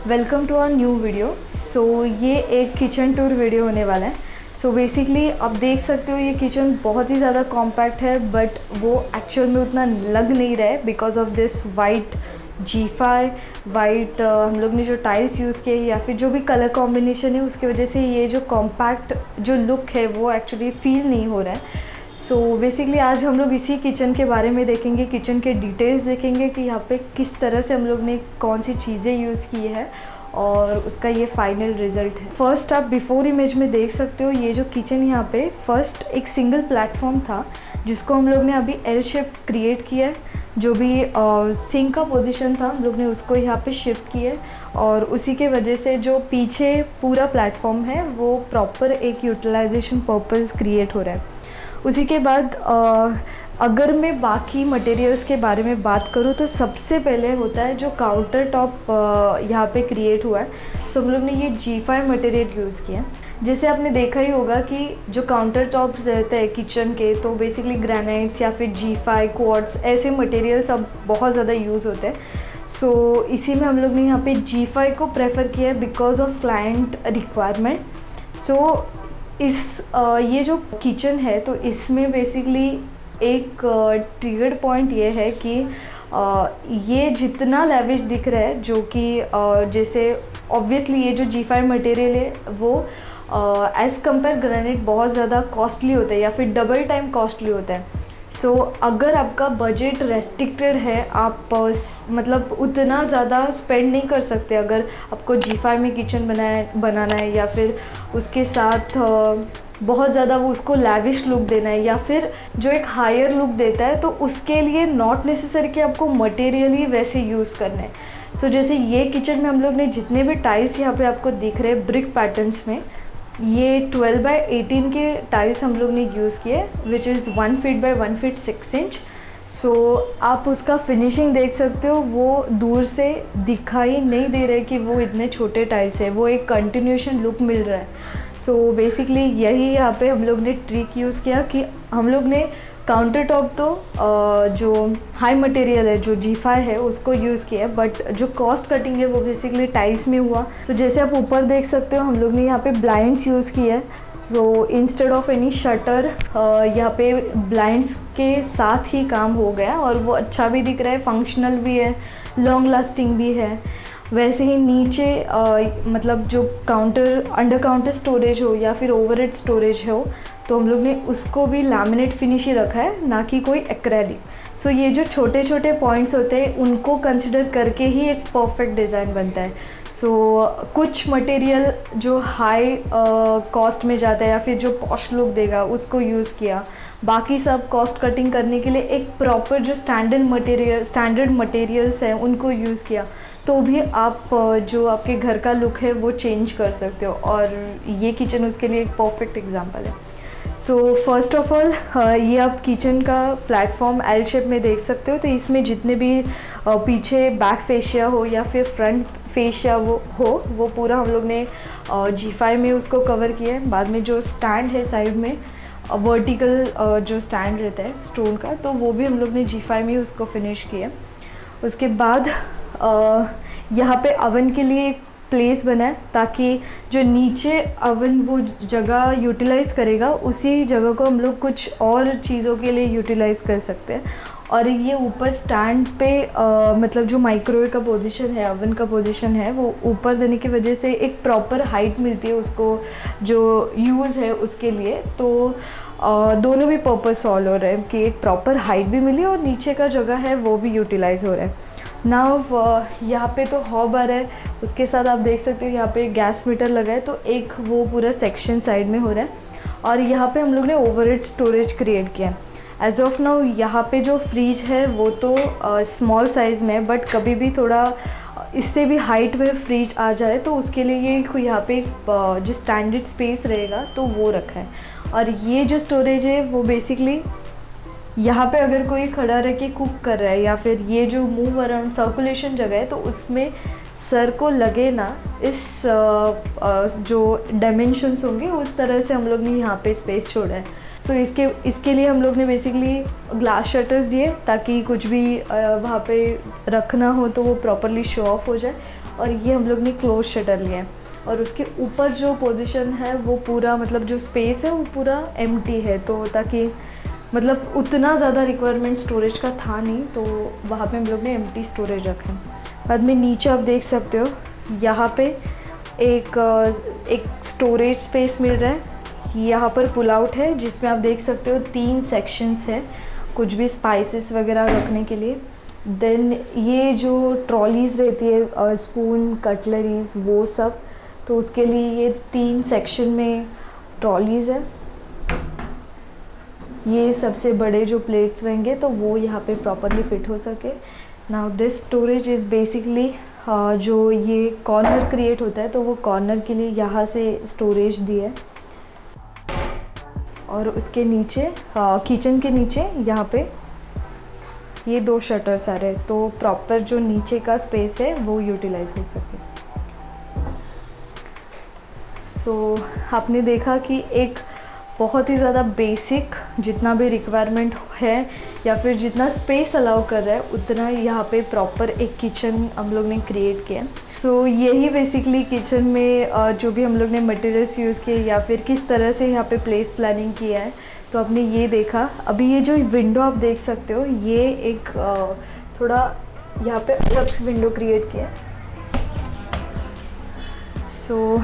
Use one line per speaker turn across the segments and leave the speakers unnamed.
Welcome to our new video. So ये एक kitchen tour video होने वाला है। सो बेसिकली आप देख सकते हो ये किचन बहुत ही ज़्यादा कॉम्पैक्ट है, बट वो एक्चुअल में उतना लग नहीं रहा है because of this white G5 white हम लोग ने जो टाइल्स यूज़ किए या फिर जो भी कलर कॉम्बिनेशन है उसकी वजह से ये जो कॉम्पैक्ट जो लुक है वो एक्चुअली फील नहीं हो रहा है। सो बेसिकली आज हम लोग इसी किचन के बारे में देखेंगे, किचन के डिटेल्स देखेंगे कि यहाँ पे किस तरह से हम लोग ने कौन सी चीज़ें यूज़ की है और उसका ये फाइनल रिज़ल्ट है। फर्स्ट आप बिफोर इमेज में देख सकते हो ये जो किचन यहाँ पे फर्स्ट एक सिंगल प्लेटफॉर्म था जिसको हम लोग ने अभी एल शेप क्रिएट किया है। जो भी सिंक का पोजीशन था हम लोग ने उसको यहाँ पे शिफ्ट किया है और उसी के वजह से जो पीछे पूरा प्लेटफॉर्म है वो प्रॉपर एक यूटिलाइजेशन पर्पज़ क्रिएट हो रहा है। उसी के बाद अगर मैं बाकी मटेरियल्स के बारे में बात करूँ तो सबसे पहले होता है जो काउंटर टॉप यहाँ पे क्रिएट हुआ है। सो हम लोग ने ये G5 मटेरियल यूज़ किया। जैसे आपने देखा ही होगा कि जो काउंटर टॉप्स रहते हैं किचन के तो बेसिकली ग्रेनाइट्स या फिर G5 क्वार्ट्स ऐसे मटेरियल्स अब बहुत ज़्यादा यूज़ होते हैं। सो इसी में हम लोग ने यहाँ पे G5 को प्रेफर किया है बिकॉज ऑफ क्लाइंट रिक्वायरमेंट। सो ये जो किचन है तो इसमें बेसिकली एक ट्रिगर पॉइंट ये है कि ये जितना लेविश दिख रहा है जो कि जैसे ऑब्वियसली ये जो G5 मटेरियल है वो एज़ कंपेयर ग्रेनाइट बहुत ज़्यादा कॉस्टली होता है या फिर डबल टाइम कॉस्टली होता है। सो अगर आपका बजट रेस्ट्रिक्टेड है, आप मतलब उतना ज़्यादा स्पेंड नहीं कर सकते अगर आपको G5 में किचन बनाना है या फिर उसके साथ बहुत ज़्यादा वो उसको लैविश लुक देना है या फिर जो एक हायर लुक देता है, तो उसके लिए नॉट नेसेसरी कि आपको मटेरियल ही वैसे यूज़ करना है। सो जैसे ये किचन में हम लोग ने जितने भी टाइल्स यहाँ पे आपको दिख रहे हैं ब्रिक पैटर्न्स में, ये 12x18 के टाइल्स हम लोग ने यूज़ किए which is 1 feet by 1 feet 6 inch. So आप उसका फिनिशिंग देख सकते हो, वो दूर से दिखाई नहीं दे रहा है कि वो इतने छोटे टाइल्स है, वो एक कंटिन्यूएशन लुक मिल रहा है। सो बेसिकली यही यहाँ पे हम लोग ने ट्रिक यूज़ किया कि हम लोग ने काउंटर टॉप तो जो हाई मटेरियल है जो G5 है उसको यूज़ किया है, बट जो कॉस्ट कटिंग है वो बेसिकली टाइल्स में हुआ। सो जैसे आप ऊपर देख सकते हो हम लोग ने यहाँ पे ब्लाइंड्स यूज़ किया है। So instead of any shutter यहाँ पे ब्लाइंड्स के साथ ही काम हो गया और वो अच्छा भी दिख रहा है, फंक्शनल भी है, लॉन्ग लास्टिंग भी है। वैसे ही नीचे मतलब जो अंडर काउंटर स्टोरेज हो या फिर ओवरहेड स्टोरेज हो तो हम लोग ने उसको भी लैमिनेट फिनिश ही रखा है, ना कि कोई एक्रेलिक। सो ये जो छोटे छोटे पॉइंट्स होते हैं उनको कंसिडर करके ही एक परफेक्ट डिज़ाइन बनता है। सो कुछ मटेरियल जो हाई कॉस्ट में जाता है या फिर जो पॉश लुक देगा उसको यूज़ किया, बाकी सब कॉस्ट कटिंग करने के लिए एक प्रॉपर जो स्टैंडर्ड मटेरियल्स हैं उनको यूज़ किया, तो भी आप जो आपके घर का लुक है वो चेंज कर सकते हो और ये किचन उसके लिए एक परफेक्ट एग्जांपल है। सो फर्स्ट ऑफ ऑल ये आप किचन का प्लेटफॉर्म एल शेप में देख सकते हो। तो इसमें जितने भी पीछे बैक फेशिया हो या फिर फ्रंट फेशिया वो पूरा हम लोग ने G5 में उसको कवर किया है। बाद में जो स्टैंड है साइड में वर्टिकल जो स्टैंड रहता है स्टोन का, तो वो भी हम लोग ने G5 में उसको फिनिश किया। उसके बाद यहाँ पे अवन के लिए एक प्लेस बना है ताकि जो नीचे अवन वो जगह यूटिलाइज़ करेगा उसी जगह को हम लोग कुछ और चीज़ों के लिए यूटिलाइज़ कर सकते हैं। और ये ऊपर स्टैंड पे मतलब जो माइक्रोवेव का पोजीशन है, अवन का पोजीशन है, वो ऊपर देने की वजह से एक प्रॉपर हाइट मिलती है उसको जो यूज़ है उसके लिए। तो दोनों भी पर्पस सॉल्व हो रहे हैं कि एक प्रॉपर हाइट भी मिली और नीचे का जगह है वो भी यूटिलाइज़ हो रहा है। नाउ यहाँ पे तो हॉब आ रहा है, उसके साथ आप देख सकते हो यहाँ पे गैस मीटर लगा है, तो एक वो पूरा सेक्शन साइड में हो रहा है। और यहाँ पे हम लोग ने ओवरहेड स्टोरेज क्रिएट किया है। एज ऑफ नाउ यहाँ पे जो फ्रिज है वो तो स्मॉल साइज़ में है, बट कभी भी थोड़ा इससे भी हाइट में फ्रिज आ जाए तो उसके लिए ये यहाँ पे जो स्टैंडर्ड स्पेस रहेगा तो वो रखा है। और ये जो स्टोरेज है वो बेसिकली यहाँ पे अगर कोई खड़ा रह के कुक कर रहा है या फिर ये जो मूव अराउंड सर्कुलेशन जगह है तो उसमें सर को लगे ना, इस जो डायमेंशंस होंगे उस तरह से हम लोग ने यहाँ पे स्पेस छोड़ा है। सो इसके लिए हम लोग ने बेसिकली ग्लास शटर्स दिए ताकि कुछ भी वहाँ पे रखना हो तो वो प्रॉपरली शो ऑफ हो जाए। और ये हम लोग ने क्लोज शटर लिया है। और उसके ऊपर जो पोजीशन है वो पूरा मतलब जो स्पेस है वो पूरा एम्प्टी है, तो ताकि मतलब उतना ज़्यादा रिक्वायरमेंट स्टोरेज का था नहीं, तो वहाँ पे हम लोग ने एम्प्टी स्टोरेज रखा है। बाद में नीचे आप देख सकते हो यहाँ पे एक स्टोरेज स्पेस मिल रहा है। यहाँ पर पुल आउट है जिसमें आप देख सकते हो 3 सेक्शंस है कुछ भी स्पाइसेस वगैरह रखने के लिए। देन ये जो ट्रॉलीज़ रहती है स्पून कटलरीज वो सब, तो उसके लिए ये 3 सेक्शन में ट्रॉलीज़ है। ये सबसे बड़े जो प्लेट्स रहेंगे तो वो यहाँ पे प्रॉपरली फिट हो सके। Now this storage is basically जो ये कॉर्नर क्रिएट होता है तो वो कॉर्नर के लिए यहाँ से स्टोरेज दी है। और उसके नीचे किचन के नीचे यहाँ पे ये 2 शटर्स आ रहे हैं, तो प्रॉपर जो नीचे का स्पेस है वो यूटिलाइज हो सके। सो आपने देखा कि एक बहुत ही ज़्यादा बेसिक जितना भी रिक्वायरमेंट है या फिर जितना स्पेस अलाउ कर रहा है उतना यहाँ पे प्रॉपर एक किचन हम लोग ने क्रिएट किया। सो यही बेसिकली किचन में जो भी हम लोग ने मटेरियल्स यूज़ किए या फिर किस तरह से यहाँ पे प्लेस प्लानिंग किया है, तो आपने ये देखा। अभी ये जो विंडो आप देख सकते हो ये एक थोड़ा यहाँ पे अलग विंडो क्रिएट किया है। सो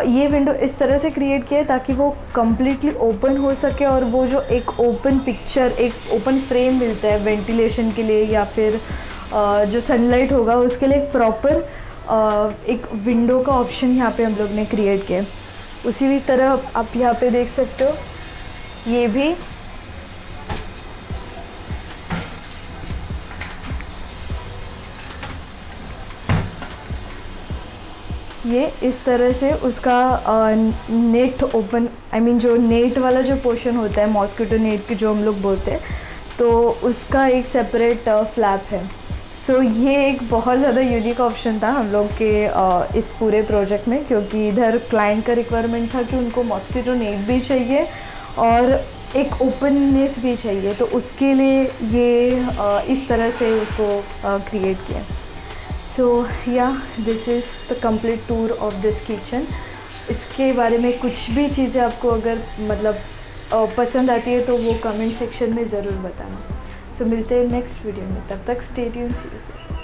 ये विंडो इस तरह से क्रिएट किया है ताकि वो कम्प्लीटली ओपन हो सके और वो जो एक ओपन पिक्चर, एक ओपन फ्रेम मिलता है वेंटिलेशन के लिए या फिर जो सनलाइट होगा उसके लिए एक प्रॉपर एक विंडो का ऑप्शन यहाँ पे हम लोग ने क्रिएट किया है। उसी तरह आप यहाँ पे देख सकते हो ये भी ये इस तरह से उसका नेट ओपन, आई मीन जो नेट वाला जो पोर्शन होता है मॉस्किटो नेट की जो हम लोग बोलते हैं, तो उसका एक सेपरेट फ्लैप है। सो ये एक बहुत ज़्यादा यूनिक ऑप्शन था हम लोग के इस पूरे प्रोजेक्ट में, क्योंकि इधर क्लाइंट का रिक्वायरमेंट था कि उनको मॉस्किटो नेट भी चाहिए और एक ओपननेस भी चाहिए, तो उसके लिए ये इस तरह से उसको क्रिएट किया। सो या this is the complete tour of this kitchen. इसके बारे में कुछ भी चीज़ें आपको अगर मतलब पसंद आती है तो वो कमेंट सेक्शन में ज़रूर बताना। सो मिलते हैं नेक्स्ट वीडियो में, तब तक stay tuned, see you soon.